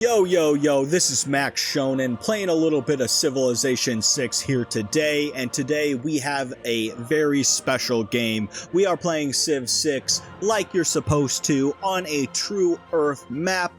Yo, this is Max Shonen playing a little bit of Civilization 6 here today, and today we have a very special game. We are playing Civ 6 like you're supposed to on a true Earth map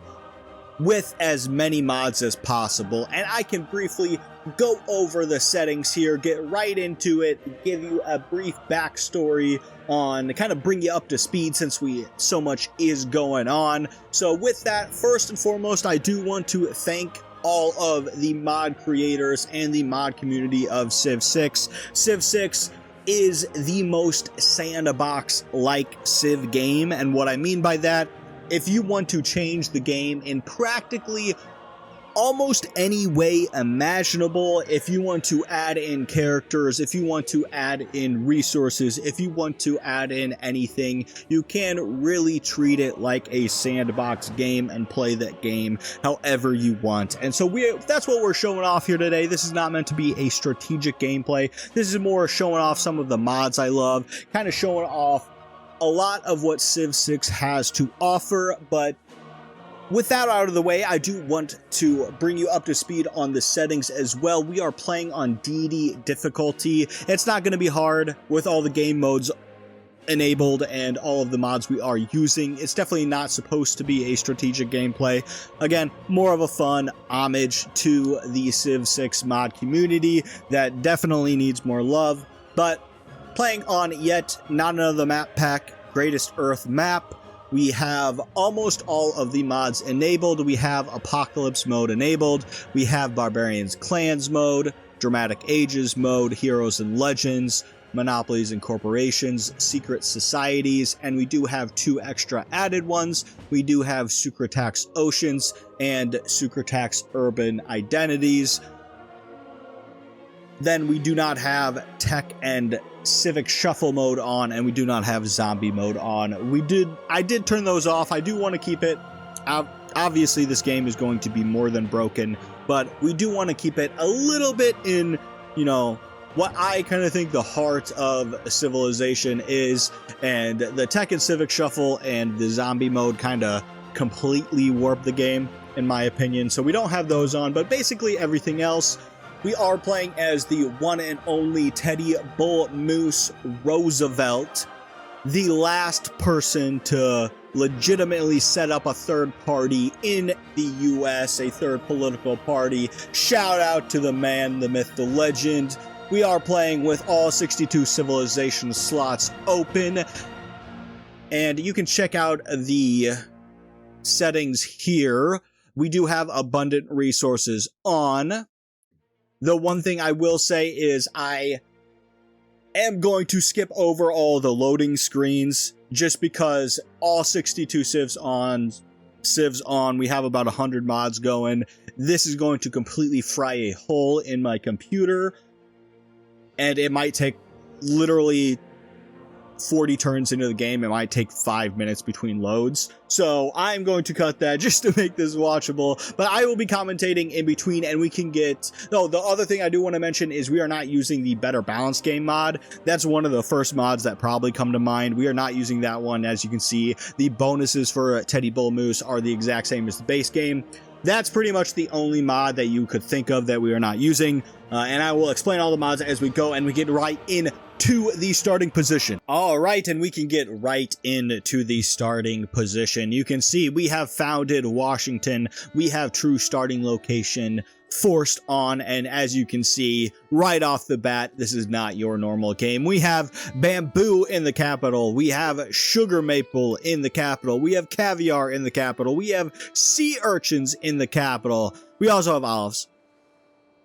with as many mods as possible, and I can briefly go over the settings here, get right into it, give you a brief backstory on kind of bring you up to speed since so much is going on. So with that, first and foremost, I do want to thank all of the mod creators and the mod community of Civ 6. Civ 6 is the most sandbox-like Civ game, and what I mean by that, if you want to change the game in practically almost any way imaginable, if you want to add in characters, if you want to add in resources, if you want to add in anything, you can really treat it like a sandbox game and play that game however you want. And so that's what we're showing off here today. This is not meant to be a strategic gameplay. This is more showing off some of the mods I love, kind of showing off a lot of what Civ 6 has to offer. But with that out of the way, I do want to bring you up to speed on the settings as well. We are playing on DD difficulty. It's not going to be hard with all the game modes enabled and all of the mods we are using. It's definitely not supposed to be a strategic gameplay. Again, more of a fun homage to the Civ 6 mod community that definitely needs more love. But playing on yet not another map pack, Greatest Earth map. We have almost all of the mods enabled. We have Apocalypse mode enabled. We have Barbarians Clans mode, Dramatic Ages mode, Heroes and Legends, Monopolies and Corporations, Secret Societies, and we do have 2 extra added ones. We do have Sucratax Oceans and Sucratax Urban Identities. Then we do not have Tech and Civic Shuffle mode on, and we do not have Zombie mode on. I did turn those off. I do want to keep it. Obviously, this game is going to be more than broken, but we do want to keep it a little bit in, what I kind of think the heart of Civilization is, and the Tech and Civic Shuffle and the Zombie mode kind of completely warp the game, in my opinion. So we don't have those on, but basically everything else. We are playing as the one and only Teddy Bull Moose Roosevelt, the last person to legitimately set up a third party in the US, a third political party. Shout out to the man, the myth, the legend. We are playing with all 62 civilization slots open, and you can check out the settings here. We do have abundant resources on. The one thing I will say is I am going to skip over all the loading screens just because all 62 Civs on, we have about 100 mods going. This is going to completely fry a hole in my computer, and it might take literally 40 turns into the game. It might take 5 minutes between loads. So I'm going to cut that just to make this watchable, but I will be commentating in between, and we can get... Oh, the other thing I do want to mention is we are not using the Better Balance Game mod. That's one of the first mods that probably come to mind. We are not using that one. As you can see, the bonuses for Teddy Bull Moose are the exact same as the base game. That's pretty much the only mod that you could think of that we are not using, and I will explain all the mods as we go, and we get right into the starting position. All right, and we can get right into the starting position. You can see we have founded Washington. We have true starting location forced on, and as you can see right off the bat, this is not your normal game. We have bamboo in the capital. We have sugar maple in the capital. We have caviar in the capital. We have sea urchins in the capital. We also have olives,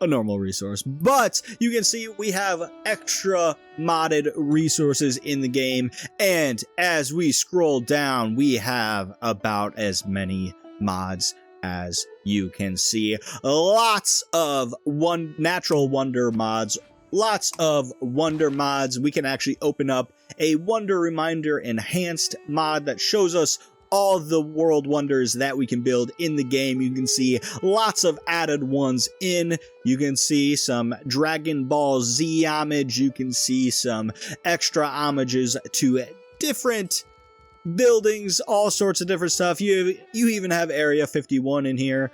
a normal resource, but you can see we have extra modded resources in the game, and as we scroll down, we have about as many mods as you can see. Lots of natural wonder mods, lots of wonder mods. We can actually open up a Wonder Reminder Enhanced mod that shows us all the world wonders that we can build in the game. You can see lots of added ones in. You can see some Dragon Ball Z homage. You can see some extra homages to different buildings, all sorts of different stuff. You even have Area 51 in here.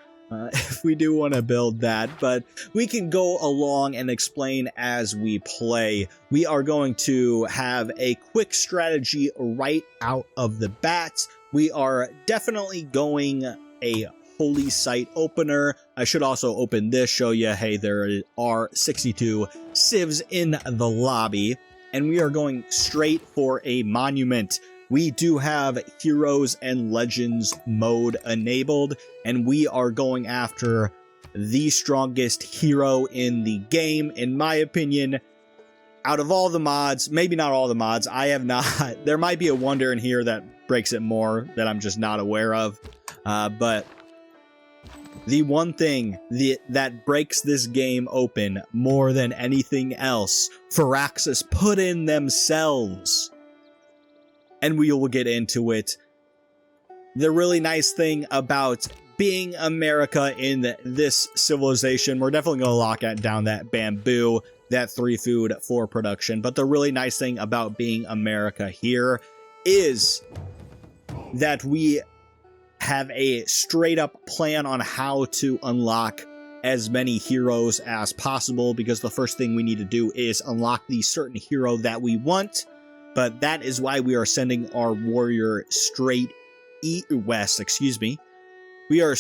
if we do want to build that, but we can go along and explain as we play. We are going to have a quick strategy right out of the bat. We are definitely going a holy site opener. I should also open this, show you, hey, there are 62 civs in the lobby, and we are going straight for a monument. We do have Heroes and Legends mode enabled, and we are going after the strongest hero in the game, in my opinion. Out of all the mods, maybe not all the mods, I have not, there might be a wonder in here that breaks it more that I'm just not aware of, but the one thing that breaks this game open more than anything else, Firaxis put in themselves. And we will get into it. The really nice thing about being America in this civilization, we're definitely going to lock down that bamboo, that 3 food for production. But the really nice thing about being America here is that we have a straight up plan on how to unlock as many heroes as possible, because the first thing we need to do is unlock the certain hero that we want. But that is why we are sending our warrior straight west, We are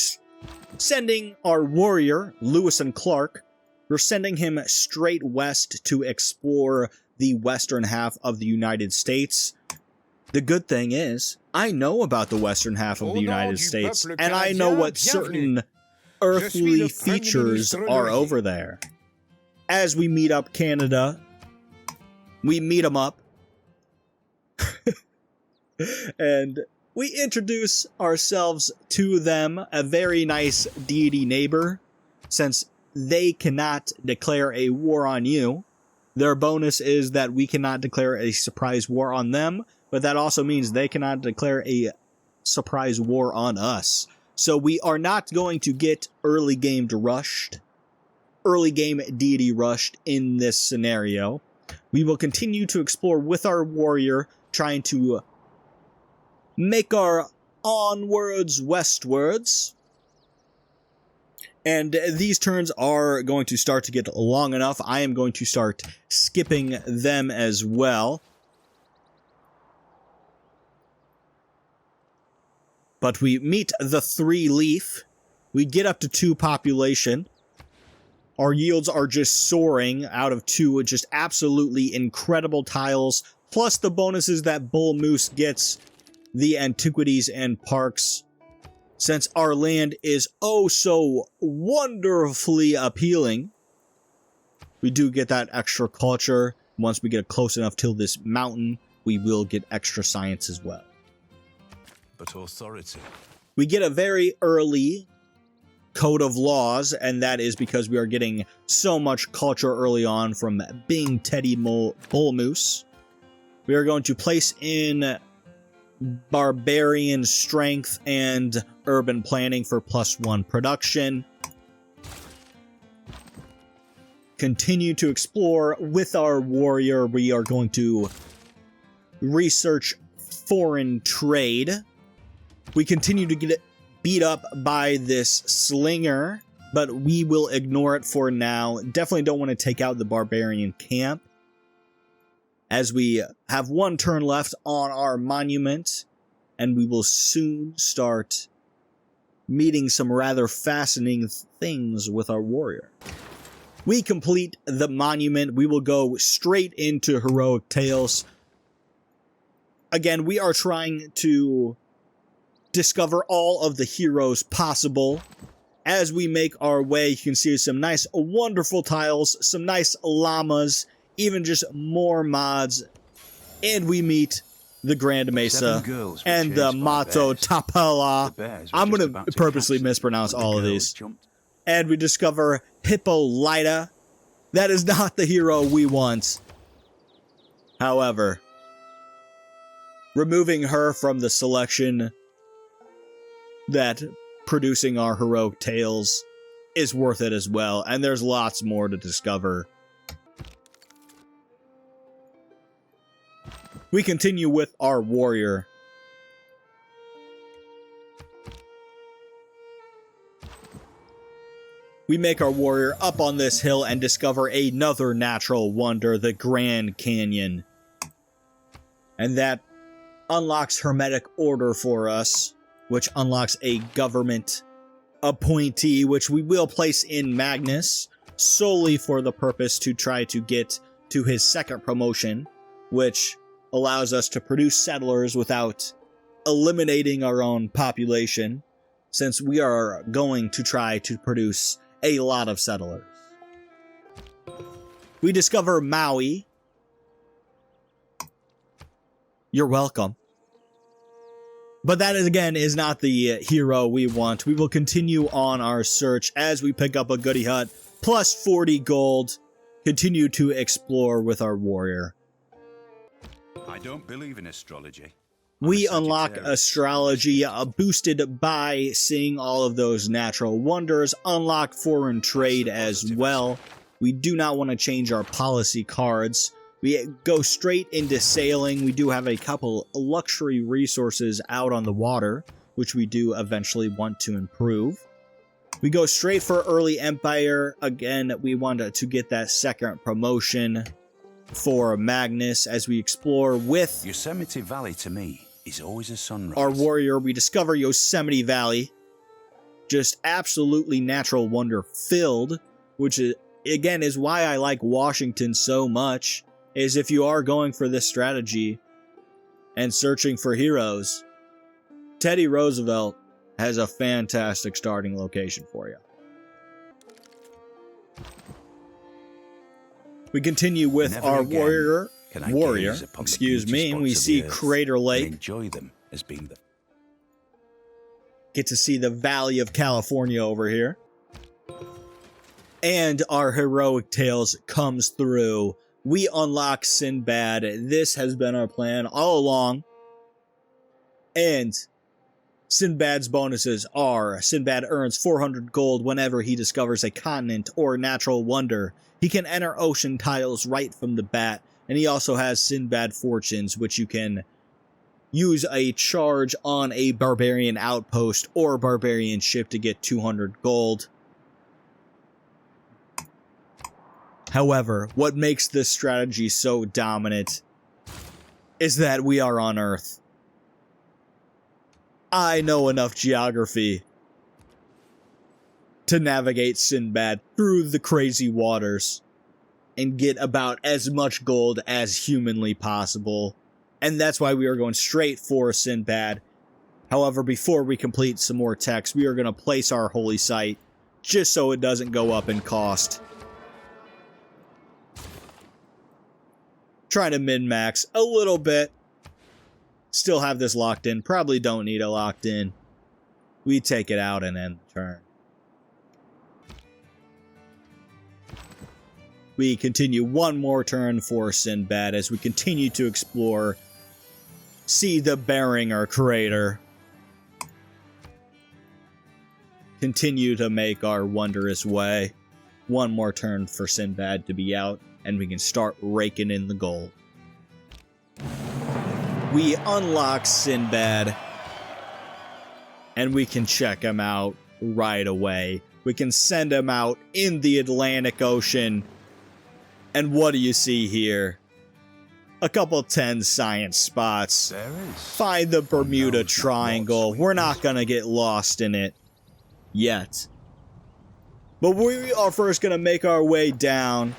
sending our warrior, Lewis and Clark, we're sending him straight west to explore the western half of the United States. The good thing is, I know about the western half of the United States, and I know what certain earthly features are over there. As we meet up Canada, we meet them up, and we introduce ourselves to them, a very nice deity neighbor. Since they cannot declare a war on you, their bonus is that we cannot declare a surprise war on them, but that also means they cannot declare a surprise war on us. So we are not going to get early game deity rushed in this scenario. We will continue to explore with our warrior, trying to make our onwards westwards. And these turns are going to start to get long enough. I am going to start skipping them as well. But we meet the 3 leaf. We get up to 2 population. Our yields are just soaring out of 2, just absolutely incredible tiles. Plus the bonuses that Bull Moose gets, the antiquities and parks. Since our land is oh so wonderfully appealing, we do get that extra culture. Once we get close enough to this mountain, we will get extra science as well. But authority. We get a very early code of laws, and that is because we are getting so much culture early on from being Teddy Bull Moose. We are going to place in barbarian strength and urban planning for +1 production. Continue to explore with our warrior. We are going to research foreign trade. We continue to get beat up by this slinger, but we will ignore it for now. Definitely don't want to take out the barbarian camp, as we have 1 turn left on our monument, and we will soon start meeting some rather fascinating things with our warrior. We complete the monument. We will go straight into heroic tales. Again, we are trying to discover all of the heroes possible. As we make our way, you can see some nice, wonderful tiles, some nice llamas, even just more mods, and we meet the Grand Mesa and the Mato Tapala. I'm going to purposely mispronounce all of these. And we discover Hippolyta. That is not the hero we want. However, removing her from the selection that producing our heroic tales is worth it as well, and there's lots more to discover. We continue with our warrior. we make our warrior up on this hill and discover another natural wonder, the Grand Canyon. And that unlocks Hermetic Order for us, which unlocks a government appointee, which we will place in Magnus, solely for the purpose to try to get to his second promotion, which allows us to produce settlers without eliminating our own population, since we are going to try to produce a lot of settlers. We discover Maui. You're welcome. But that, again, is not the hero we want. We will continue on our search as we pick up a goody hut, plus 40 gold, continue to explore with our warrior. I don't believe in astrology. We unlock astrology, boosted by seeing all of those natural wonders, unlock foreign trade as well. We do not want to change our policy cards. We go straight into sailing. We do have a couple luxury resources out on the water, which we do eventually want to improve. We go straight for early empire. Again, we want to get that second promotion for Magnus as we explore with Yosemite Valley to me is always a sunrise. our warrior. We discover Yosemite Valley, just absolutely natural wonder filled, which is, again, is why I like Washington so much, is if you are going for this strategy and searching for heroes, Teddy Roosevelt has a fantastic starting location for you. We continue with Never our again warrior, can I gaze upon the beauty and we spots of see the earth Crater and Lake. enjoy them as being the Get to see the Valley of California over here. And our heroic tales comes through. We unlock Sinbad. This has been our plan all along. And Sinbad's bonuses are: Sinbad earns 400 gold whenever he discovers a continent or natural wonder. He can enter ocean tiles right from the bat. And he also has Sinbad fortunes, which you can use a charge on a barbarian outpost or barbarian ship to get 200 gold. However, what makes this strategy so dominant is that we are on Earth. I know enough geography to navigate Sinbad through the crazy waters and get about as much gold as humanly possible. And that's why we are going straight for Sinbad. However, before we complete some more text, we are going to place our holy site just so it doesn't go up in cost. Trying to min-max a little bit. Still have this locked in. Probably don't need it locked in. We take it out and end the turn. We continue one more turn for Sinbad as we continue to explore. See the Beringer crater. Continue to make our wondrous way. One more turn for Sinbad to be out, and we can start raking in the gold. We unlock Sinbad, and we can check him out right away. We can send him out in the Atlantic Ocean. And what do you see here? A couple 10 science spots. there is. Find the Bermuda Triangle. We're not going to get lost in it yet. But we are first going to make our way down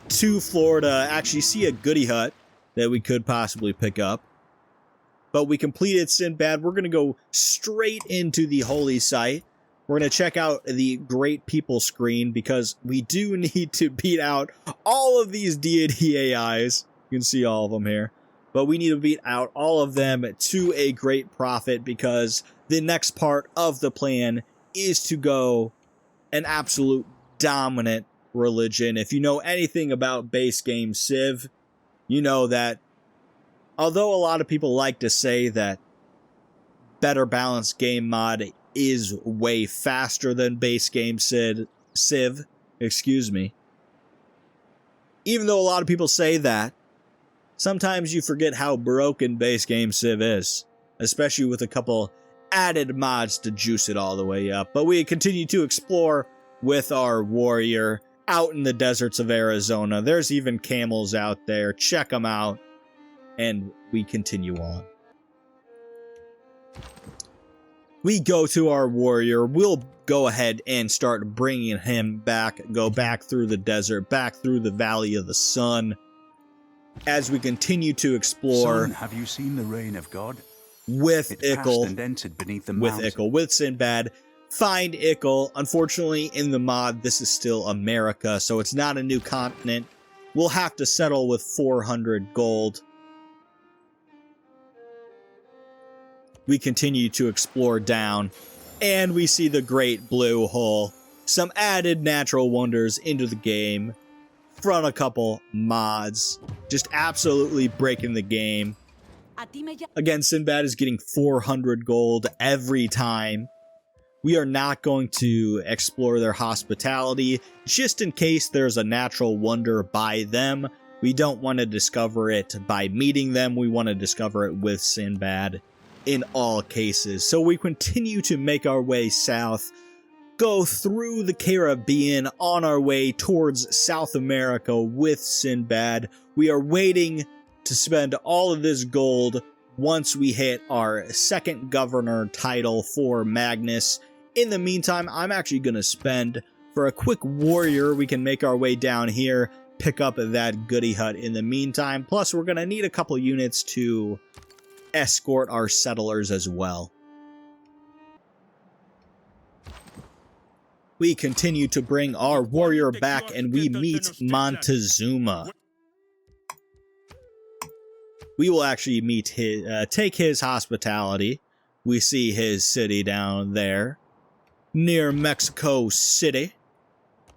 to Florida. Actually see a goody hut that we could possibly pick up. But we completed Sinbad. We're going to go straight into the holy site. We're going to check out the Great People screen because we do need to beat out all of these deity AIs. You can see all of them here. But we need to beat out all of them to a great profit because the next part of the plan is to go an absolute dominant religion. If you know anything about base game Civ, you know that although a lot of people like to say that better balanced game mod is way faster than base game Civ, even though a lot of people say that, sometimes you forget how broken base game Civ is, especially with a couple added mods to juice it all the way up. But we continue to explore with our warrior out in the deserts of Arizona. There's even camels out there. Check them out. And we continue on. We go to our warrior. We'll go ahead and start bringing him back. Go back through the desert, back through the Valley of the Sun. As we continue to explore. Son, have you seen the reign of God? With It passed Ickle. and entered beneath the With mountain. Ickle. With Sinbad. Find Ickle. Unfortunately, in the mod, this is still America, so it's not a new continent. We'll have to settle with 400 gold. We continue to explore down, and we see the Great Blue Hole. Some added natural wonders into the game from a couple mods. Just absolutely breaking the game. Again, Sinbad is getting 400 gold every time. We are not going to explore their hospitality, just in case there's a natural wonder by them. We don't want to discover it by meeting them. We want to discover it with Sinbad in all cases. So we continue to make our way south, go through the Caribbean on our way towards South America with Sinbad. We are waiting to spend all of this gold once we hit our second governor title for Magnus. In the meantime, I'm actually going to spend for a quick warrior. We can make our way down here, pick up that goody hut in the meantime. Plus, we're going to need a couple units to escort our settlers as well. We continue to bring our warrior back, and we meet Montezuma. We will actually meet his, take his hospitality. We see his city down there near Mexico City.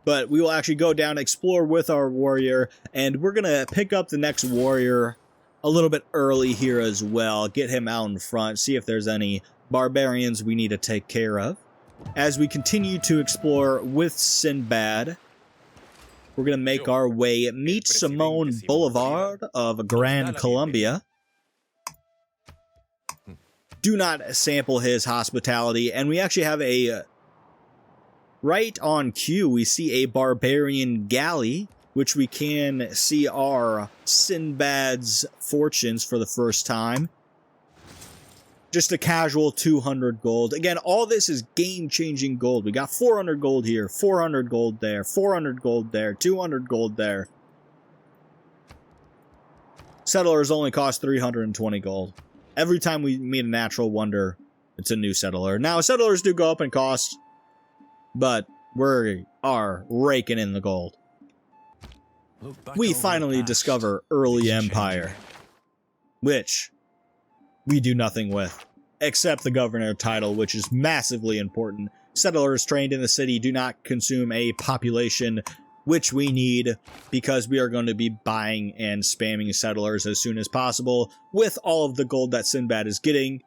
But we will actually go down, explore with our warrior, and we're going to pick up the next warrior a little bit early here as well. Get him out in front, see if there's any barbarians we need to take care of. As we continue to explore with Sinbad, we're going to make our way, meet Simone Boulevard of Gran Colombia. Do not sample his hospitality, and we actually have a, right on cue, we see a barbarian galley, which we can see our Sinbad's fortunes for the first time. Just a casual 200 gold. Again, all this is game-changing gold. We got 400 gold here, 400 gold there, 400 gold there, 200 gold there. Settlers only cost 320 gold. Every time we meet a natural wonder, it's a new settler. Now, settlers do go up in cost, but we are raking in the gold. We finally discover early empire, which we do nothing with, except the governor title, which is massively important. Settlers trained in the city do not consume a population, which we need because we are going to be buying and spamming settlers as soon as possible with all of the gold that Sinbad is getting,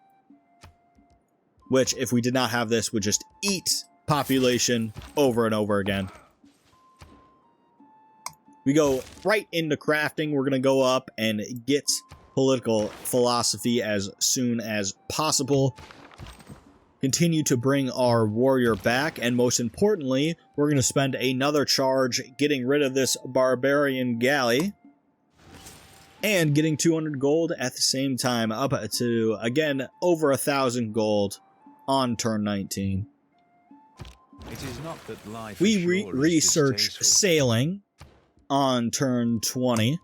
which, if we did not have this, would just eat population over and over again. We go right into crafting. We're going to go up and get political philosophy as soon as possible. Continue to bring our warrior back, and most importantly, we're going to spend another charge getting rid of this barbarian galley and getting 200 gold at the same time, up to, again, over 1,000 gold on turn 19. It is not that life We ashore is research distasteful. sailing on turn 20.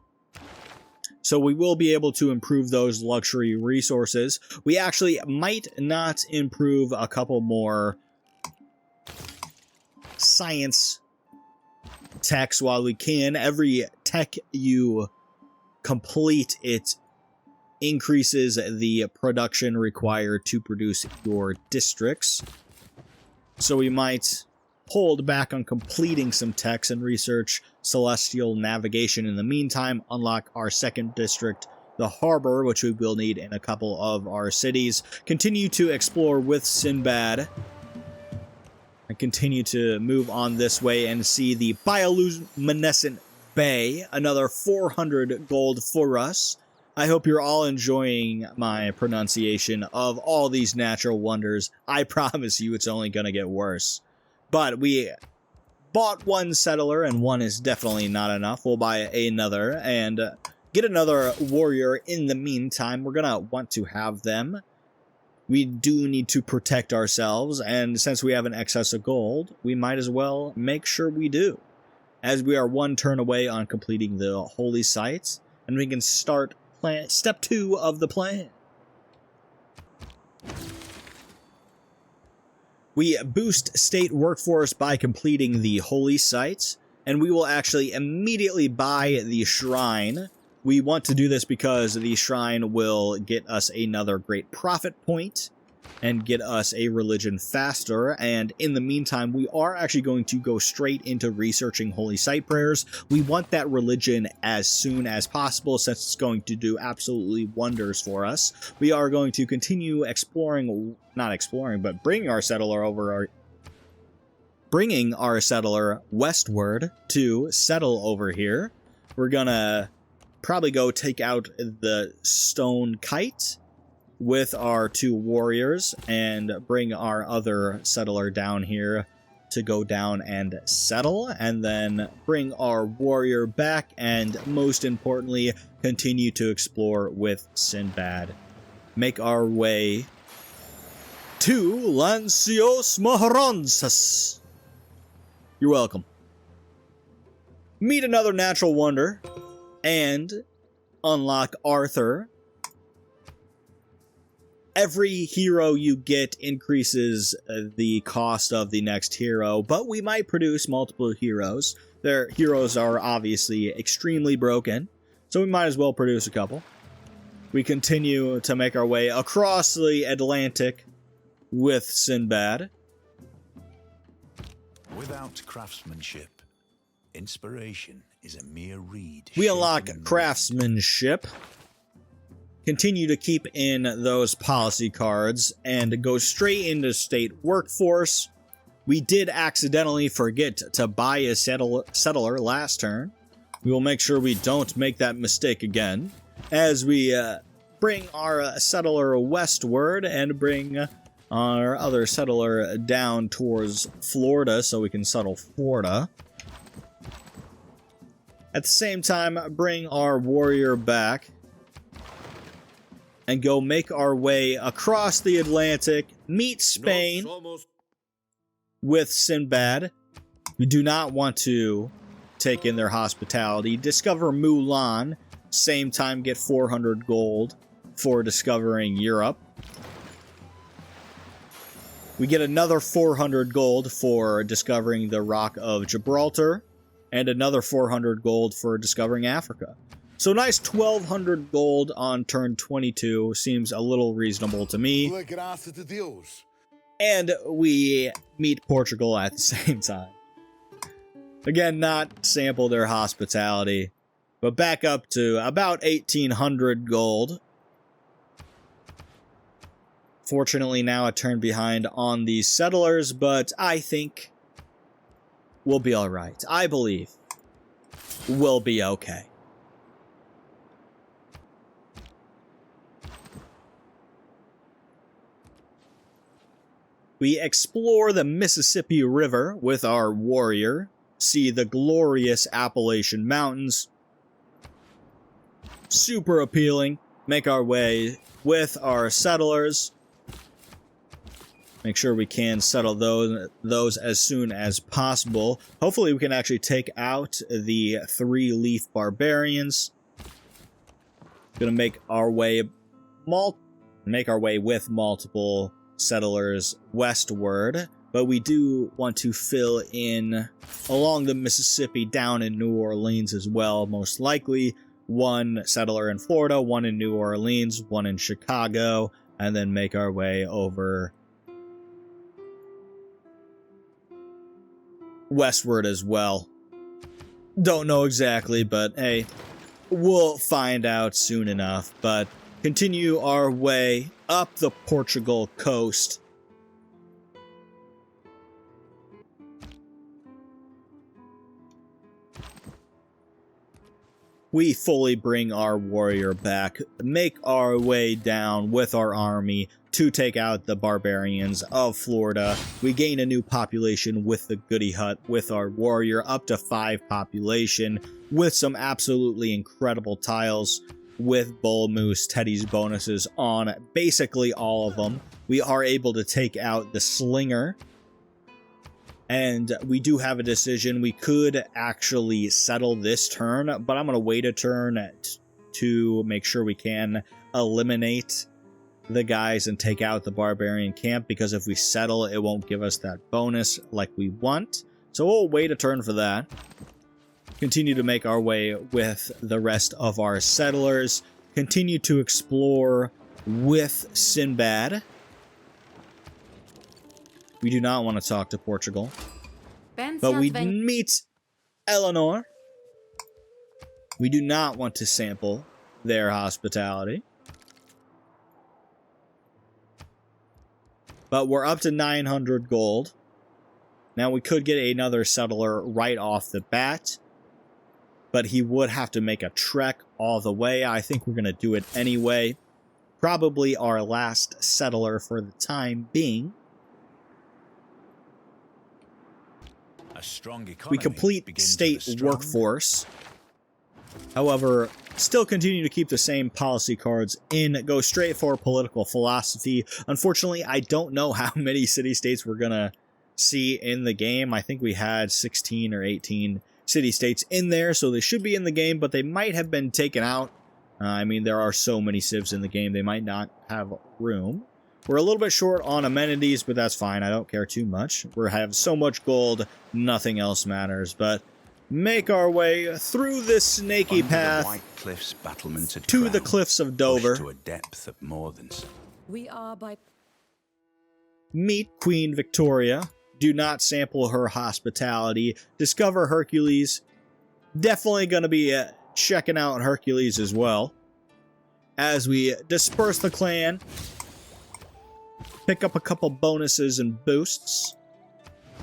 So we will be able to improve those luxury resources. We actually might not improve a couple more science techs while we can. Every tech you complete, it increases the production required to produce your districts. So we might hold back on completing some techs and research celestial navigation. In the meantime, unlock our second district, the harbor, which we will need in a couple of our cities. Continue to explore with Sinbad and continue to move on this way and see the bioluminescent bay. Another 400 gold for us. I hope you're all enjoying my pronunciation of all these natural wonders. I promise you it's only going to get worse. But we bought one settler, and one is definitely not enough. We'll buy another and get another warrior in the meantime. We're gonna want to have them. We do need to protect ourselves, and since we have an excess of gold, we might as well make sure we do, as we are one turn away on completing the holy sites, and we can start step 2 of the plan. We boost state workforce by completing the holy sites, and we will actually immediately buy the shrine. We want to do this because the shrine will get us another great profit point and get us a religion faster. And in the meantime, we are actually going to go straight into researching holy site prayers. We want that religion as soon as possible since it's going to do absolutely wonders for us. We are going to continue exploring, not exploring, but bringing our settler westward to settle over here. We're gonna probably go take out the stone kite with our 2 warriors and bring our other settler down here to go down and settle, and then bring our warrior back, and most importantly, continue to explore with Sinbad. Make our way to Lancios Maharonzas. You're welcome. Meet another natural wonder and unlock Arthur. Every hero you get increases the cost of the next hero, but we might produce multiple heroes. Their heroes are obviously extremely broken, so we might as well produce a couple. We continue to make our way across the Atlantic with Sinbad. Without craftsmanship, inspiration is a mere reed. We unlock craftsmanship, continue to keep in those policy cards, and go straight into state workforce. We did accidentally forget to buy a settler last turn. We will make sure we don't make that mistake again, as we bring our settler westward and bring our other settler down towards Florida so we can settle Florida. At the same time, bring our warrior back and go make our way across the Atlantic, meet Spain with Sinbad. We do not want to take in their hospitality. Discover Mulan, same time get 400 gold for discovering Europe. We get another 400 gold for discovering the Rock of Gibraltar, and another 400 gold for discovering Africa. So nice 1,200 gold on turn 22 seems a little reasonable to me. And we meet Portugal at the same time. Again, not sample their hospitality, but back up to about 1,800 gold. Fortunately, now a turn behind on these settlers, but I think we'll be alright. I believe we'll be okay. We explore the Mississippi River with our warrior, see the glorious Appalachian Mountains. Super appealing. Make our way with our settlers. Make sure we can settle those as soon as possible. Hopefully we can actually take out the 3-leaf barbarians. Gonna make our way with multiple settlers westward, but we do want to fill in along the Mississippi down in New Orleans as well. Most likely 1 settler in Florida, 1 in New Orleans, 1 in Chicago, and then make our way over westward as well. Don't know exactly, but hey, we'll find out soon enough. But continue our way up the Portugal coast. We fully bring our warrior back, make our way down with our army to take out the barbarians of Florida. We gain a new population with the Goody Hut, with our warrior, up to 5 population, with some absolutely incredible tiles, with Bull Moose, Teddy's bonuses on basically all of them. We are able to take out the Slinger, and we do have a decision. We could actually settle this turn, but I'm going to wait a turn to make sure we can eliminate the guys and take out the barbarian camp, because if we settle, it won't give us that bonus like we want. So we'll wait a turn for that. Continue to make our way with the rest of our settlers. Continue to explore with Sinbad. We do not want to talk to Portugal, but we meet Eleanor. We do not want to sample their hospitality. But we're up to 900 gold. Now we could get another settler right off the bat, but he would have to make a trek all the way. I think we're going to do it anyway. Probably our last settler for the time being. A strong economy We complete state workforce. However, still continue to keep the same policy cards in, go straight for political philosophy. Unfortunately, I don't know how many city-states we're going to see in the game. I think we had 16 or 18 city-states in there, so they should be in the game, but they might have been taken out. I mean, there are so many civs in the game, they might not have room. We're a little bit short on amenities, but that's fine. I don't care too much. We have so much gold, nothing else matters, but make our way through this snaky path to the cliffs of Dover. To a depth of more than we are by Meet Queen Victoria. Do not sample her hospitality. Discover Hercules. Definitely going to be checking out Hercules as well. As we disperse the clan, pick up a couple bonuses and boosts.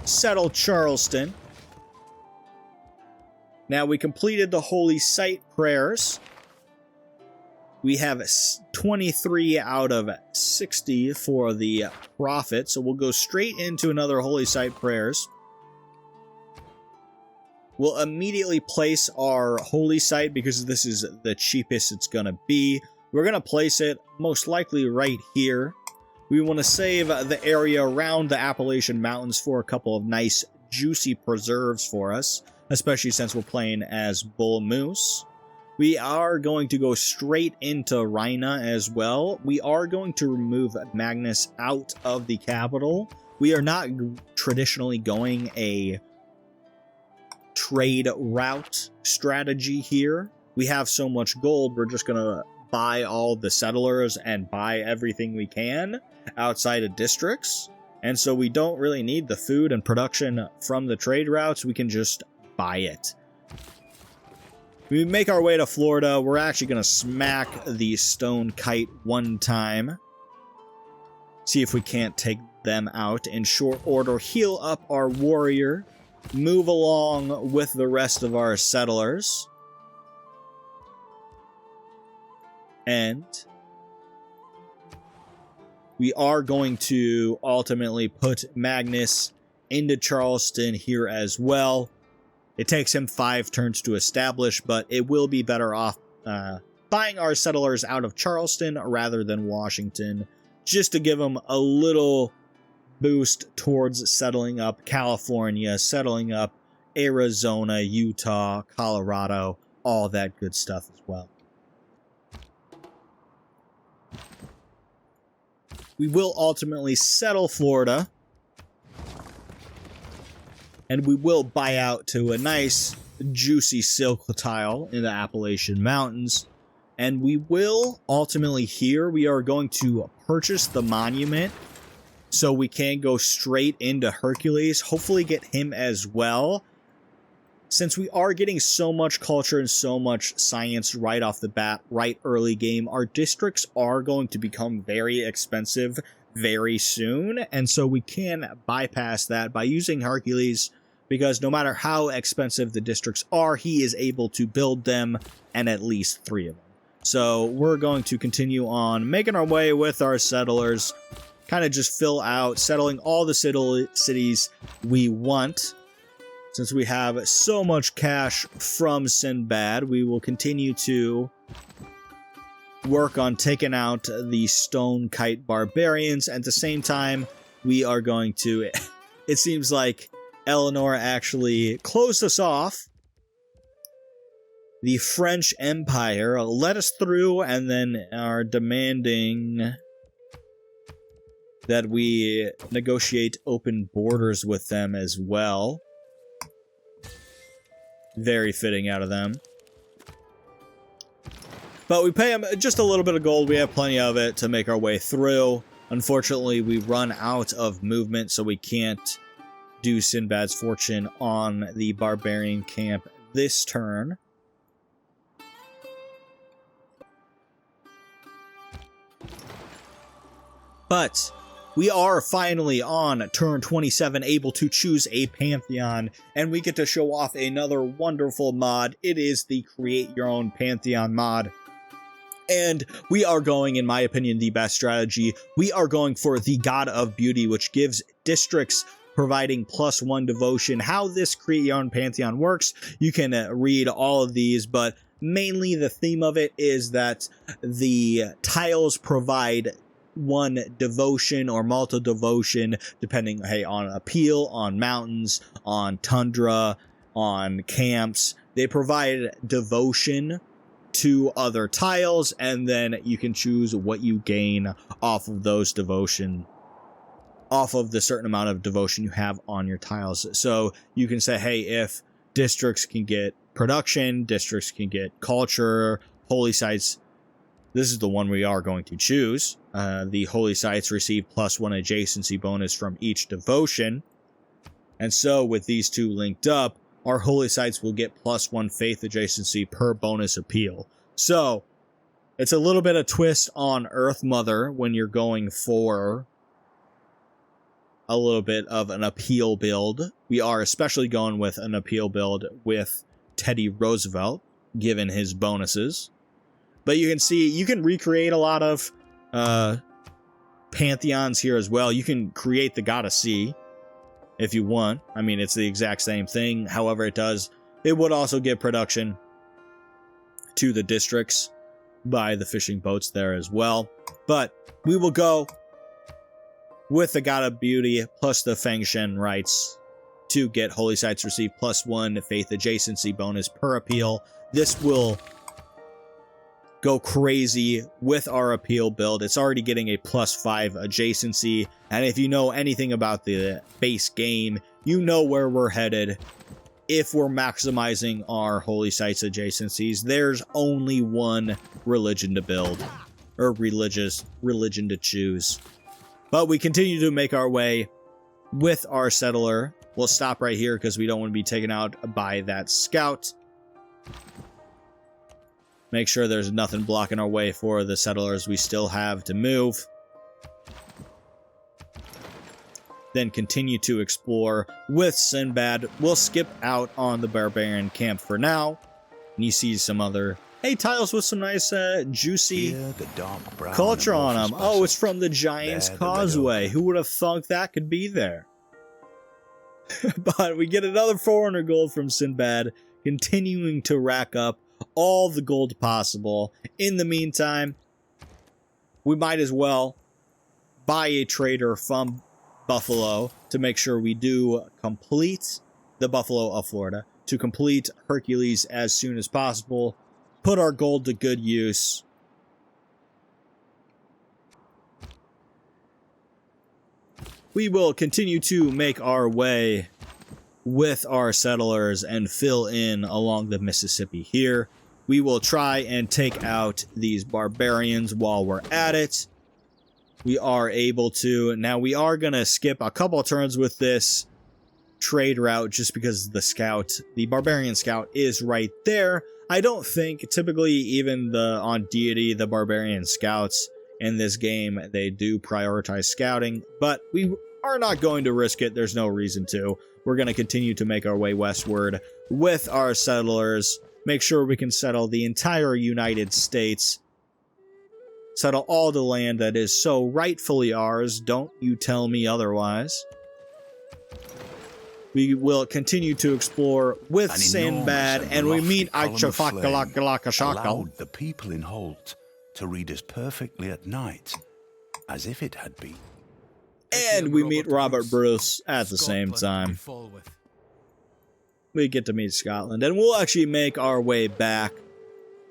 Settle Charleston. Now, we completed the Holy Site prayers. We have 23 out of 60 for the Prophet, so we'll go straight into another Holy Site prayers. We'll immediately place our Holy Site, because this is the cheapest it's going to be. We're going to place it most likely right here. We want to save the area around the Appalachian Mountains for a couple of nice, juicy preserves for us, especially since we're playing as Bull Moose. We are going to go straight into Rhina as well. We are going to remove Magnus out of the capital. We are not traditionally going a trade route strategy here. We have so much gold, we're just going to buy all the settlers and buy everything we can outside of districts. And so we don't really need the food and production from the trade routes. We can just buy it. We make our way to Florida. We're actually going to smack the stone kite one time. See if we can't take them out in short order. Heal up our warrior. Move along with the rest of our settlers. And we are going to ultimately put Magnus into Charleston here as well. It takes him 5 turns to establish, but it will be better off buying our settlers out of Charleston rather than Washington, just to give them a little boost towards settling up California, settling up Arizona, Utah, Colorado, all that good stuff as well. We will ultimately settle Florida, and we will buy out to a nice, juicy silk tile in the Appalachian Mountains. And we will ultimately here, we are going to purchase the monument so we can go straight into Hercules, hopefully get him as well. Since we are getting so much culture and so much science right off the bat, right early game, our districts are going to become very expensive very soon. And so we can bypass that by using Hercules, because no matter how expensive the districts are, he is able to build them, and at least 3 of them. So we're going to continue on making our way with our settlers, kind of just fill out, settling all the cities we want. Since we have so much cash from Sinbad, we will continue to work on taking out the Stone Kite Barbarians. At the same time, we are going to... It seems like Eleanor actually closed us off. The French Empire let us through and then are demanding that we negotiate open borders with them as well. Very fitting out of them. But we pay them just a little bit of gold. We have plenty of it to make our way through. Unfortunately, we run out of movement, so we can't do Sinbad's fortune on the barbarian camp this turn. But we are finally on turn 27 able to choose a Pantheon, and we get to show off another wonderful mod. It is the Create Your Own Pantheon mod. And we are going, in my opinion, the best strategy. We are going for the God of Beauty, which gives districts providing +1 devotion. How this Create Your Own Pantheon works, you can read all of these, but mainly the theme of it is that the tiles provide 1 devotion or multi-devotion, depending on appeal, on mountains, on tundra, on camps. They provide devotion to other tiles, and then you can choose what you gain off of those devotion, off of the certain amount of devotion you have on your tiles. So you can say, hey, if districts can get production, districts can get culture, holy sites. This is the one we are going to choose. The holy sites receive +1 adjacency bonus from each devotion. And so with these two linked up, our holy sites will get +1 faith adjacency per bonus appeal. So it's a little bit of twist on Earth Mother when you're going for a little bit of an appeal build. We are especially going with an appeal build with Teddy Roosevelt, given his bonuses. But you can see, you can recreate a lot of pantheons here as well. You can create the God of Sea if you want. I mean, it's the exact same thing. However, it would also give production to the districts by the fishing boats there as well. But we will go with the God of Beauty plus the Feng Shen rights to get holy sites receive +1 faith adjacency bonus per appeal. This will go crazy with our appeal build. It's already getting a +5 adjacency, and if you know anything about the base game, you know where we're headed. If we're maximizing our holy sites adjacencies, there's only one religion to build, or religion to choose. But we continue to make our way with our settler. We'll stop right here because we don't want to be taken out by that scout. Make sure there's nothing blocking our way for the settlers we still have to move. Then continue to explore with Sinbad. We'll skip out on the barbarian camp for now. And you see some other tiles with some nice juicy culture on them. Oh, it's from the Giant's Causeway. Who would have thunk that could be there? But we get another 400 gold from Sinbad, continuing to rack up all the gold possible. In the meantime, we might as well buy a trader from Buffalo to make sure we do complete the Buffalo of Florida, to complete Hercules as soon as possible, put our gold to good use. We will continue to make our way with our settlers and fill in along the Mississippi here. We will try and take out these barbarians while we're at it. We are able to. Now we are going to skip a couple turns with this trade route just because the barbarian scout is right there. I don't think typically even on deity, the barbarian scouts in this game, they do prioritize scouting, but we are not going to risk it. There's no reason to. We're going to continue to make our way westward with our settlers, make sure we can settle the entire United States, settle all the land that is so rightfully ours. Don't you tell me otherwise. We will continue to explore with Sinbad, and we meet Aichafakalakashakal. Allowed the people in Holt to read as perfectly at night as if it had been. And we meet Robert Bruce at the same time. We get to meet Scotland, and we'll actually make our way back,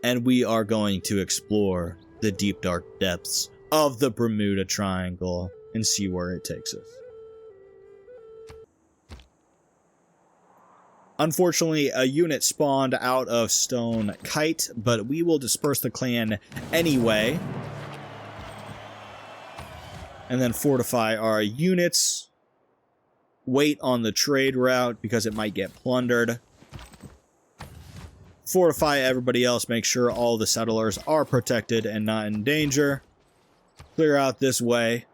and we are going to explore the deep dark depths of the Bermuda Triangle and see where it takes us. Unfortunately, a unit spawned out of Stone Kite, but we will disperse the clan anyway. And then fortify our units. Wait on the trade route because it might get plundered. Fortify everybody else, make sure all the settlers are protected and not in danger. Clear out this way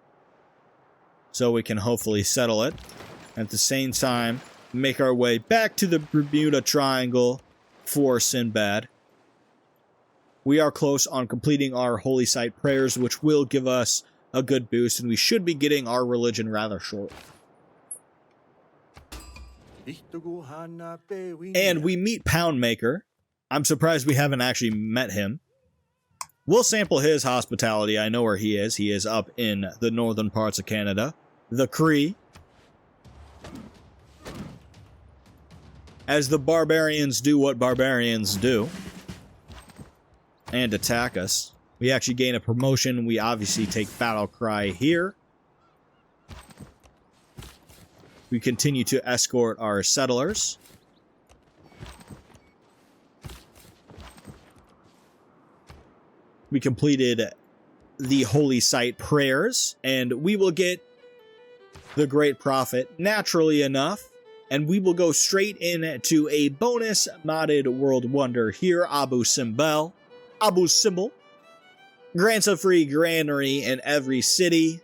so we can hopefully settle it. At the same time, make our way back to the Bermuda Triangle for Sinbad. We are close on completing our holy site prayers, which will give us a good boost, and we should be getting our religion rather short. And we meet Poundmaker. I'm surprised we haven't actually met him. We'll sample his hospitality. I know where he is. He is up in the northern parts of Canada. The Cree. As the barbarians do what barbarians do. And attack us. We actually gain a promotion. We obviously take Battle Cry here. We continue to escort our settlers. We completed the holy site prayers, and we will get the Great Prophet naturally enough, and we will go straight into a bonus modded world wonder here, Abu Simbel. Grants a free granary in every city.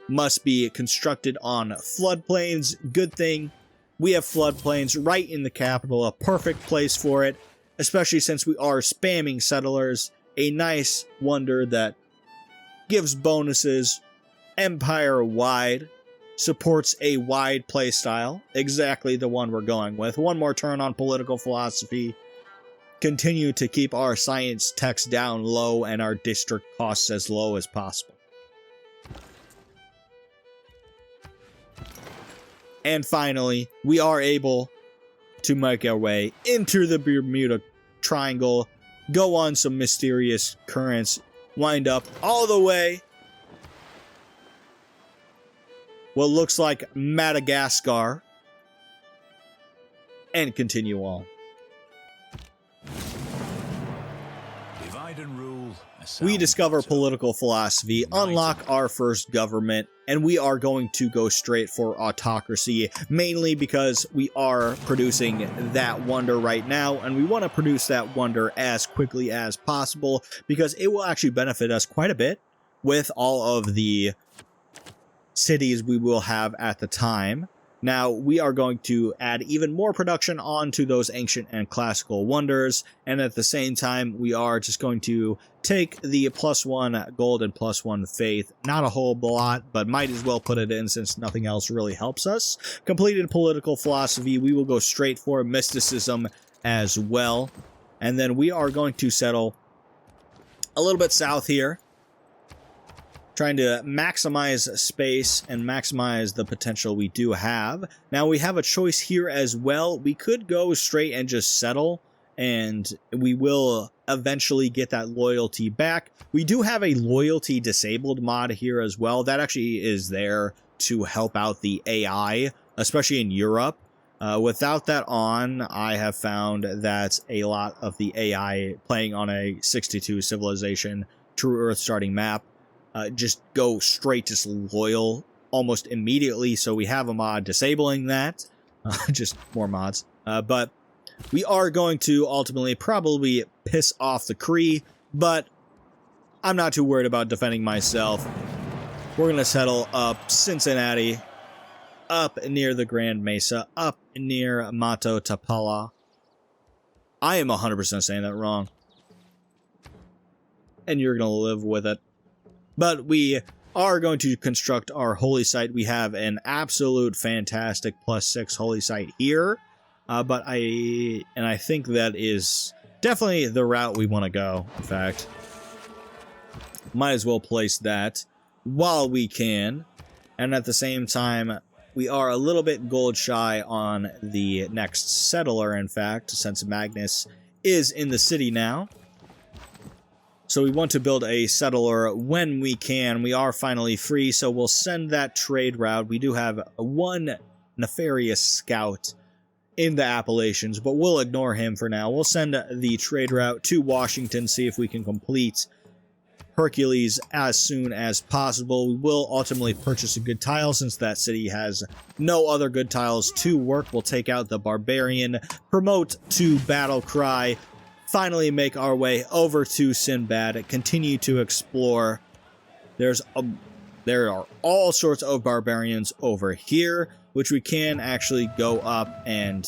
Must be constructed on floodplains. Good thing we have floodplains right in the capital, a perfect place for it, especially since we are spamming settlers. A nice wonder that gives bonuses empire-wide, supports a wide playstyle, exactly the one we're going with. One more turn on political philosophy. Continue to keep our science techs down low and our district costs as low as possible. And finally, we are able to make our way into the Bermuda Triangle, go on some mysterious currents, wind up all the way what looks like Madagascar, and continue on. Divide and rule. We discover political philosophy, unlock our first government, and we are going to go straight for autocracy, mainly because we are producing that wonder right now, and we want to produce that wonder as quickly as possible, because it will actually benefit us quite a bit with all of the cities we will have at the time. Now, we are going to add even more production onto those ancient and classical wonders, and at the same time, we are just going to take the +1 gold and +1 faith. Not a whole lot, but might as well put it in since nothing else really helps us. Completed political philosophy, we will go straight for mysticism as well. And then we are going to settle a little bit south here, trying to maximize space and maximize the potential we do have. Now, we have a choice here as well. We could go straight and just settle, and we will eventually get that loyalty back. We do have a loyalty disabled mod here as well. That actually is there to help out the AI, especially in Europe. Without that on, I have found that a lot of the AI playing on a 62 civilization True Earth starting map just go straight to loyal almost immediately, so we have a mod disabling that. Just more mods. But we are going to ultimately probably piss off the Cree, but I'm not too worried about defending myself. We're going to settle up Cincinnati, up near the Grand Mesa, up near Mato Tapala. I am 100% saying that wrong. And you're going to live with it. But we are going to construct our holy site. We have an absolute fantastic +6 holy site here. But I think that is definitely the route we want to go, in fact. Might as well place that while we can. And at the same time, we are a little bit gold shy on the next settler, in fact, since Magnus is in the city now. So we want to build a settler when we can. We are finally free, so we'll send that trade route. We do have one nefarious scout in the Appalachians, but we'll ignore him for now. We'll send the trade route to Washington, see if we can complete Hercules as soon as possible. We will ultimately purchase a good tile since that city has no other good tiles to work. We'll take out the barbarian, promote to battle cry, finally make our way over to Sinbad, continue to explore. There are all sorts of barbarians over here, which we can actually go up and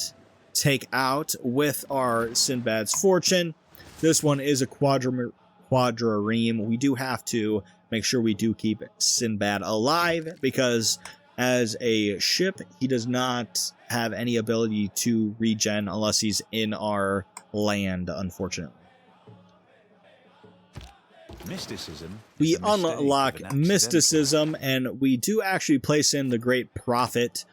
take out with our Sinbad's fortune. This one is a quadrireme. We do have to make sure we do keep Sinbad alive, because as a ship, he does not have any ability to regen unless he's in our land, unfortunately. Mysticism. We unlock mysticism, and we do actually place in the Great Prophet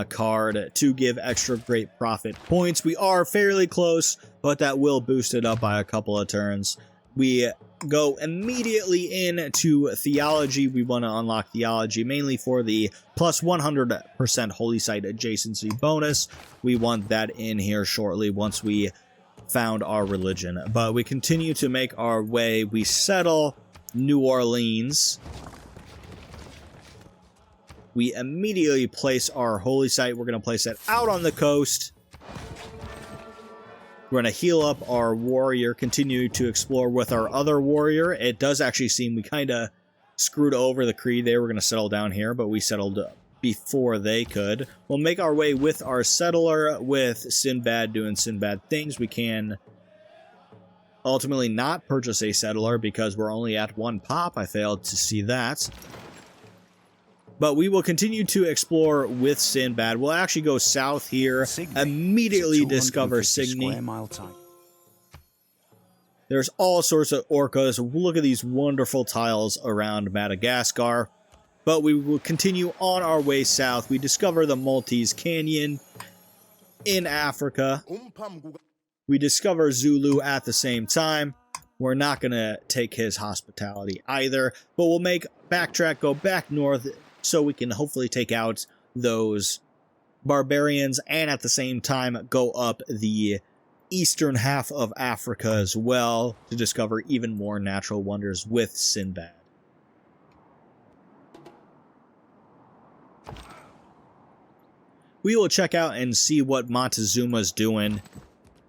card to give extra Great Prophet points. We are fairly close, but that will boost it up by a couple of turns. We go immediately into theology. We want to unlock theology mainly for the plus 100% holy site adjacency bonus. We want that in here shortly once we found our religion. But we continue to make our way. We settle New Orleans. We immediately place our holy site. We're going to place it out on the coast. We're going to heal up our warrior, continue to explore with our other warrior. It does actually seem we kind of screwed over the Cree. They were going to settle down here, but we settled before they could. We'll make our way with our settler, with Sinbad doing Sinbad things. We can ultimately not purchase a settler because we're only at 1 pop. I failed to see that. But we will continue to explore with Sinbad. We'll actually go south here, immediately discover Signy. There's all sorts of orcas. Look at these wonderful tiles around Madagascar. But we will continue on our way south. We discover the Maltese Canyon in Africa. We discover Zulu at the same time. We're not going to take his hospitality either. But we'll backtrack, go back north, so we can hopefully take out those barbarians and at the same time go up the eastern half of Africa as well to discover even more natural wonders with Sinbad. We will check out and see what Montezuma's doing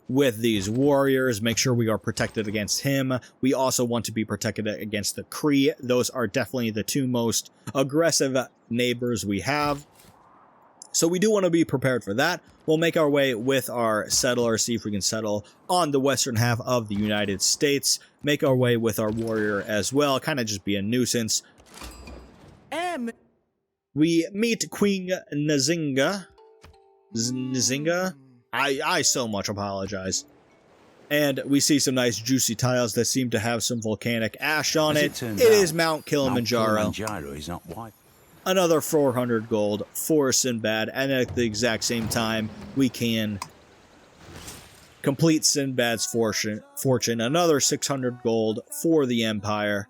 with these warriors, make sure we are protected against him. We also want to be protected against the Cree. Those are definitely the two most aggressive neighbors we have. So we do want to be prepared for that. We'll make our way with our settler, see if we can settle on the western half of the United States. Make our way with our warrior as well, kind of just be a nuisance. We meet Queen Nzinga. Nzinga? I so much apologize. And we see some nice juicy tiles that seem to have some volcanic ash on it. It is Mount Kilimanjaro. Mount Kilimanjaro is not white. Another 400 gold for Sinbad, and at the exact same time, we can complete Sinbad's fortune. Another 600 gold for the Empire.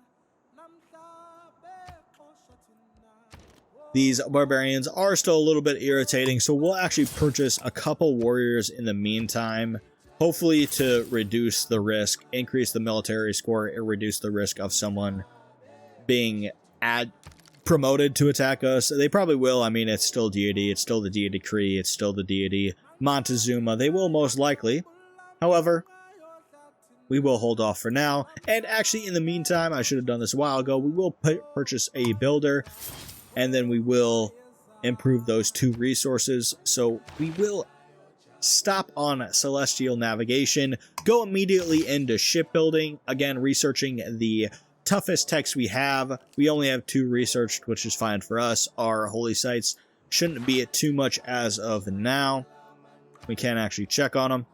These barbarians are still a little bit irritating, so we'll actually purchase a couple warriors in the meantime, hopefully to reduce the risk, increase the military score, and reduce the risk of someone being promoted to attack us. They probably will. I mean, it's still deity. It's still the deity Cree. It's still the deity Montezuma. They will most likely. However, we will hold off for now. And actually, in the meantime, I should have done this a while ago, we will purchase a builder. And then we will improve those 2 resources. So we will stop on celestial navigation, go immediately into shipbuilding, again researching the toughest techs we have. We only have 2 researched, which is fine for us. Our holy sites shouldn't be at too much as of now. We can actually check on them.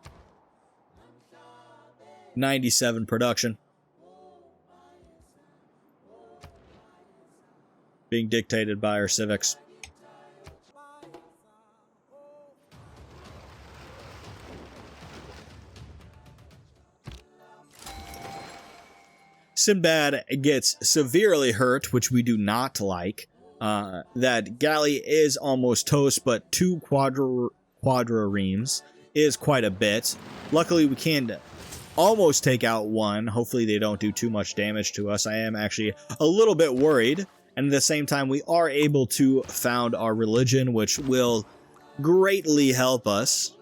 97 production. Being dictated by our civics. Sinbad gets severely hurt, which we do not like. That galley is almost toast, but 2 quadriremes is quite a bit. Luckily, we can almost take out 1. Hopefully, they don't do too much damage to us. I am actually a little bit worried. And at the same time, we are able to found our religion, which will greatly help us.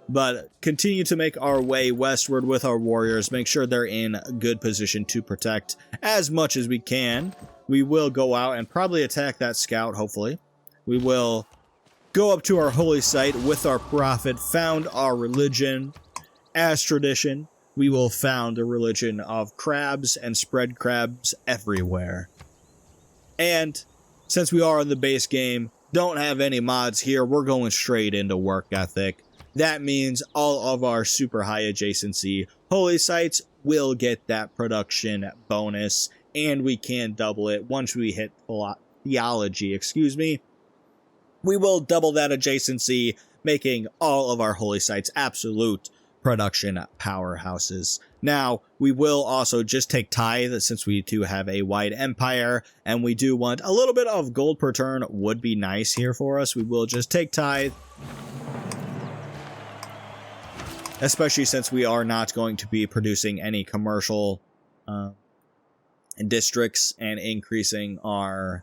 But continue to make our way westward with our warriors. Make sure they're in good position to protect as much as we can. We will go out and probably attack that scout, hopefully. We will go up to our holy site with our prophet, found our religion. As tradition, we will found the religion of crabs and spread crabs everywhere. And since we are in the base game, don't have any mods here, we're going straight into work ethic. That means all of our super high adjacency holy sites will get that production bonus, and we can double it once we hit theology, We will double that adjacency, making all of our holy sites absolute production powerhouses. Now, we will also just take tithe, since we do have a wide empire, and we do want a little bit of gold per turn would be nice here for us. We will just take tithe, especially since we are not going to be producing any commercial districts and increasing our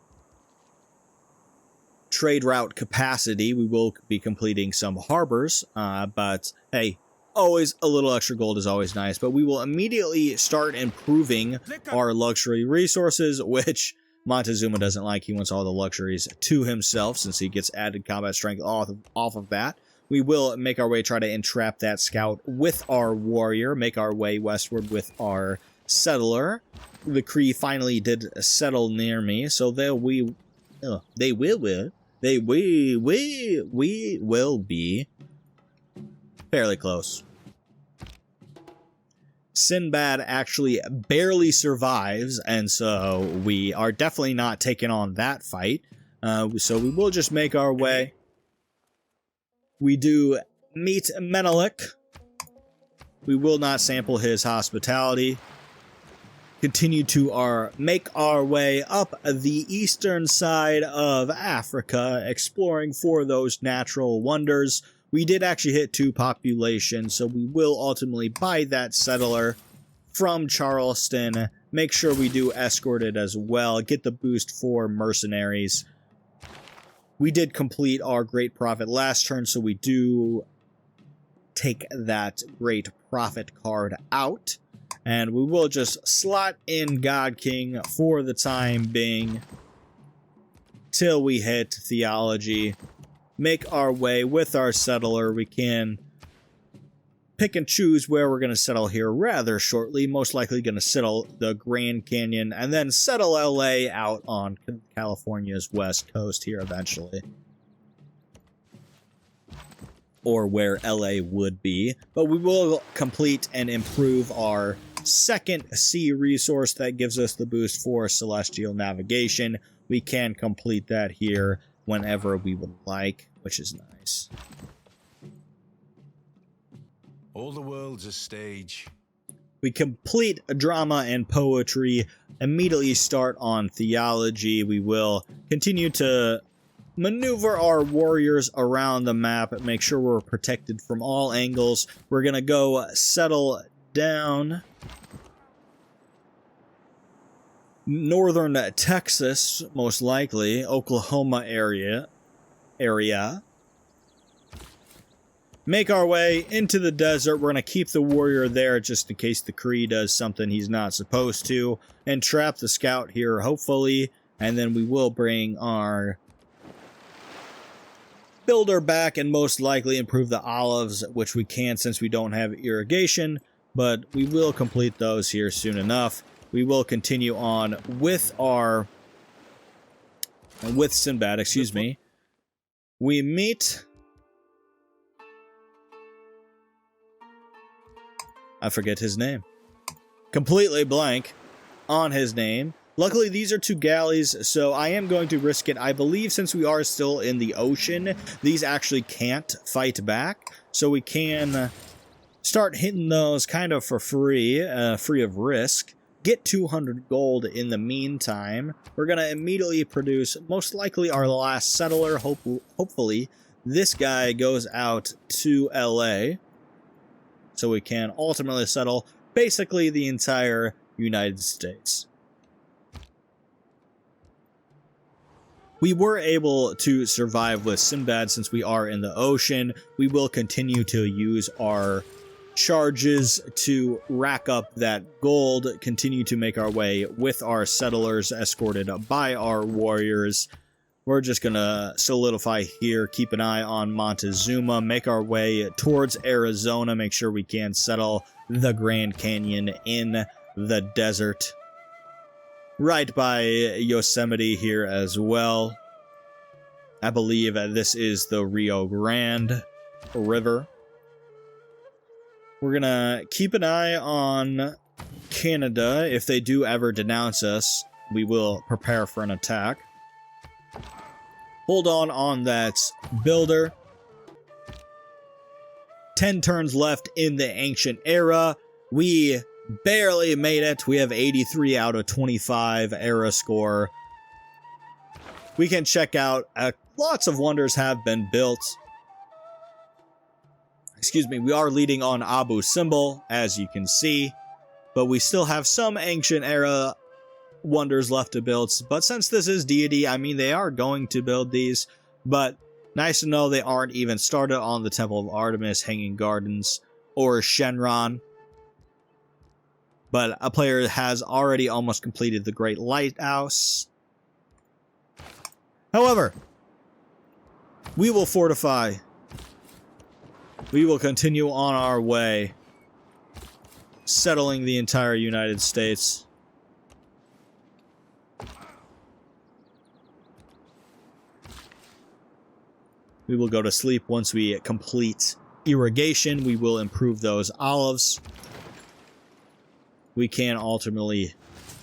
trade route capacity. We will be completing some harbors, but hey, always a little extra gold is always nice. But we will immediately start improving our luxury resources, which Montezuma doesn't like. He wants all the luxuries to himself since he gets added combat strength off of that. We will make our way, try to entrap that scout with our warrior, make our way westward with our settler. The Cree finally did settle near me, so we will be fairly close. Sinbad actually barely survives, and so we are definitely not taking on that fight. So we will just make our way. We do meet Menelik. We will not sample his hospitality. Continue to make our way up the eastern side of Africa, exploring for those natural wonders. We did actually hit 2 population, so we will ultimately buy that settler from Charleston. Make sure we do escort it as well. Get the boost for mercenaries. We did complete our Great Prophet last turn, so we do take that Great Prophet card out. And we will just slot in God King for the time being till we hit theology. Make our way with our settler. We can pick and choose where we're going to settle here rather shortly. Most likely going to settle the Grand Canyon and then settle LA out on California's west coast here eventually. Or where LA would be. But we will complete and improve our second sea resource that gives us the boost for celestial navigation. We can complete that here whenever we would like, which is nice. All the world's a stage. We complete drama and poetry, immediately start on theology. We will continue to maneuver our warriors around the map, make sure we're protected from all angles. We're going to go settle down northern Texas, most likely, Oklahoma area. Make our way into the desert. We're going to keep the warrior there just in case the Cree does something he's not supposed to, and trap the scout here, hopefully, and then we will bring our builder back and most likely improve the olives, which we can since we don't have irrigation, but we will complete those here soon enough. We will continue on with Sinbad, excuse me. We meet... I forget his name. Completely blank on his name. Luckily, these are 2 galleys, so I am going to risk it. I believe since we are still in the ocean, these actually can't fight back, so we can start hitting those kind of for free, free of risk. Get 200 gold in the meantime. We're going to immediately produce most likely our last settler. Hopefully, this guy goes out to LA, so we can ultimately settle basically the entire United States. We were able to survive with Sinbad since we are in the ocean. We will continue to use our charges to rack up that gold, continue to make our way with our settlers escorted by our warriors. We're just gonna solidify here, keep an eye on Montezuma, make our way towards Arizona, make sure we can settle the Grand Canyon in the desert. Right by Yosemite here as well. I believe this is the Rio Grande River. We're gonna keep an eye on Canada. If they do ever denounce us, we will prepare for an attack. Hold on that builder. 10 turns left in the ancient era. We barely made it. We have 83 out of 25 era score. We can check out lots of wonders have been built. Excuse me, we are leading on Abu Simbel, as you can see, but we still have some ancient era wonders left to build. But since this is deity, I mean, they are going to build these, but nice to know they aren't even started on the Temple of Artemis, Hanging Gardens, or Shenron. But a player has already almost completed the Great Lighthouse. However, we will fortify. We will continue on our way, settling the entire United States. We will go to sleep once we complete irrigation. We will improve those olives. We can ultimately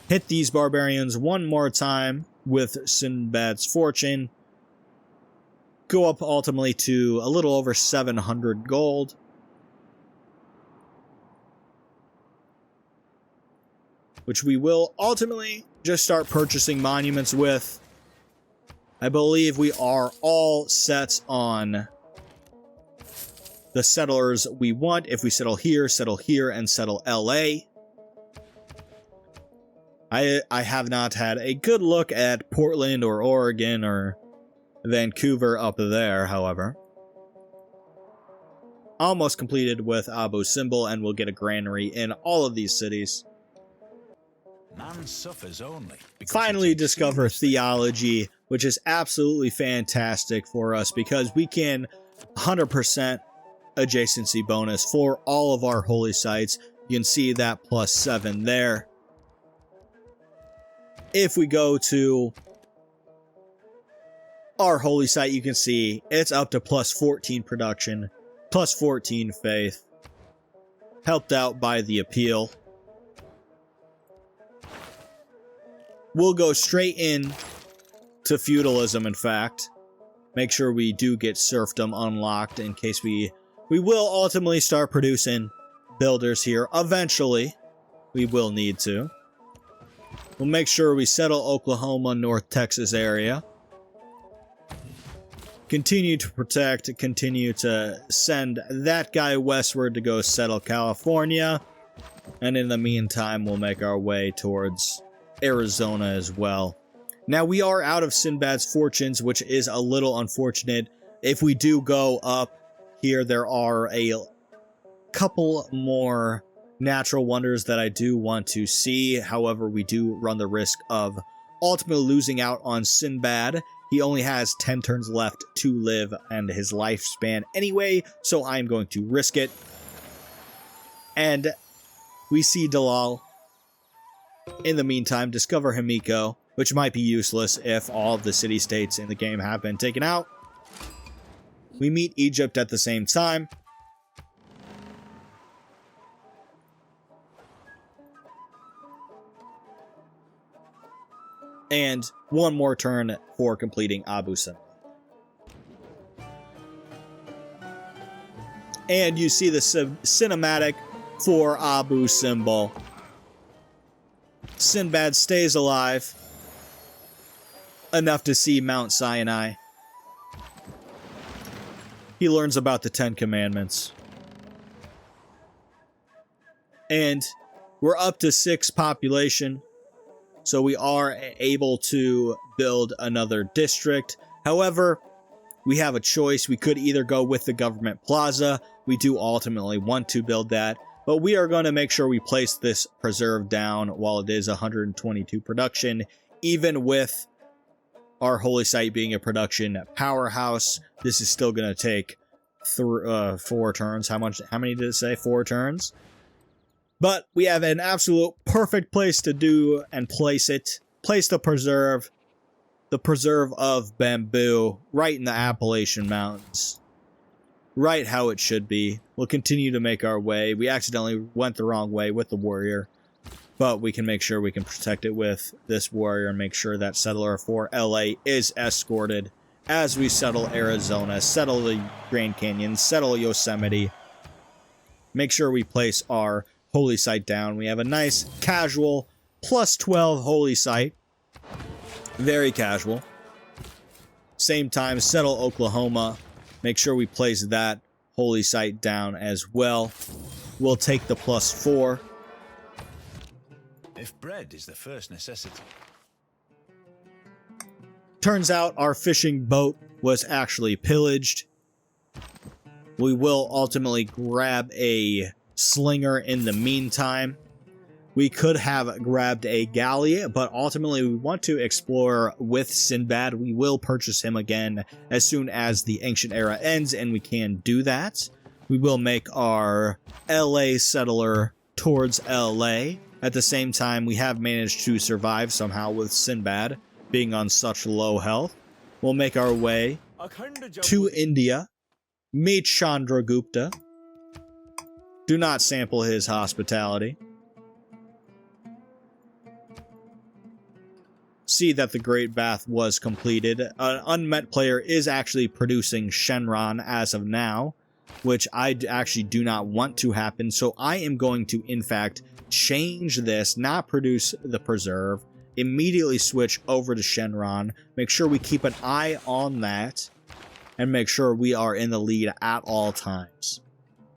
hit these barbarians one more time with Sinbad's fortune. Go up ultimately to a little over 700 gold. Which we will ultimately just start purchasing monuments with. I believe we are all set on the settlers we want. If we settle here, and settle LA. I have not had a good look at Portland or Oregon or Vancouver up there, however. Almost completed with Abu Simbel, and we'll get a granary in all of these cities. Man suffers only. Finally discover theology, which is absolutely fantastic for us because we can 100% adjacency bonus for all of our holy sites. You can see that +7 there. If we go to our holy site, you can see it's up to +14 production, +14 faith, helped out by the appeal. We'll go straight in to feudalism, in fact. Make sure we do get serfdom unlocked in case we will ultimately start producing builders here. Eventually, we will need to. We'll make sure we settle Oklahoma, North Texas area. Continue to protect, continue to send that guy westward to go settle California. And in the meantime, we'll make our way towards Arizona as well. Now, we are out of Sinbad's fortunes, which is a little unfortunate. If we do go up here, there are a couple more natural wonders that I do want to see. However, we do run the risk of ultimately losing out on Sinbad. He only has 10 turns left to live and his lifespan anyway, so I'm going to risk it. And we see Dalal. In the meantime, discover Himiko, which might be useless if all of the city-states in the game have been taken out. We meet Egypt at the same time. And one more turn for completing Abu Simbel. And you see the cinematic for Abu Simbel. Sinbad stays alive enough to see Mount Sinai. He learns about the 10 Commandments. And we're up to 6 population. So we are able to build another district. However, we have a choice. We could either go with the government plaza. We do ultimately want to build that. But we are going to make sure we place this preserve down while it is 122 production. Even with our holy site being a production powerhouse, this is still going to take 4 turns. How many did it say? 4 turns? But we have an absolute perfect place to do and place it. Place the preserve of bamboo, right in the Appalachian Mountains. Right how it should be. We'll continue to make our way. We accidentally went the wrong way with the warrior, but we can make sure we can protect it with this warrior and make sure that settler for LA is escorted as we settle Arizona, settle the Grand Canyon, settle Yosemite. Make sure we place our holy site down. We have a nice casual plus 12 holy site. Very casual. Same time, settle Oklahoma. Make sure we place that holy site down as well. We'll take the plus 4. If bread is the first necessity. Turns out our fishing boat was actually pillaged. We will ultimately grab a slinger in the meantime. We could have grabbed a galley, but ultimately we want to explore with Sinbad. We will purchase him again as soon as the ancient era ends, and we can do that. We will make our LA settler towards LA. At the same time, we have managed to survive somehow with Sinbad being on such low health. We'll make our way to India, meet Chandragupta. Do not sample his hospitality. See that the Great Bath was completed. An unmet player is actually producing Shenron as of now, which I actually do not want to happen. So I am going to, in fact, change this, not produce the preserve, immediately switch over to Shenron, make sure we keep an eye on that, and make sure we are in the lead at all times.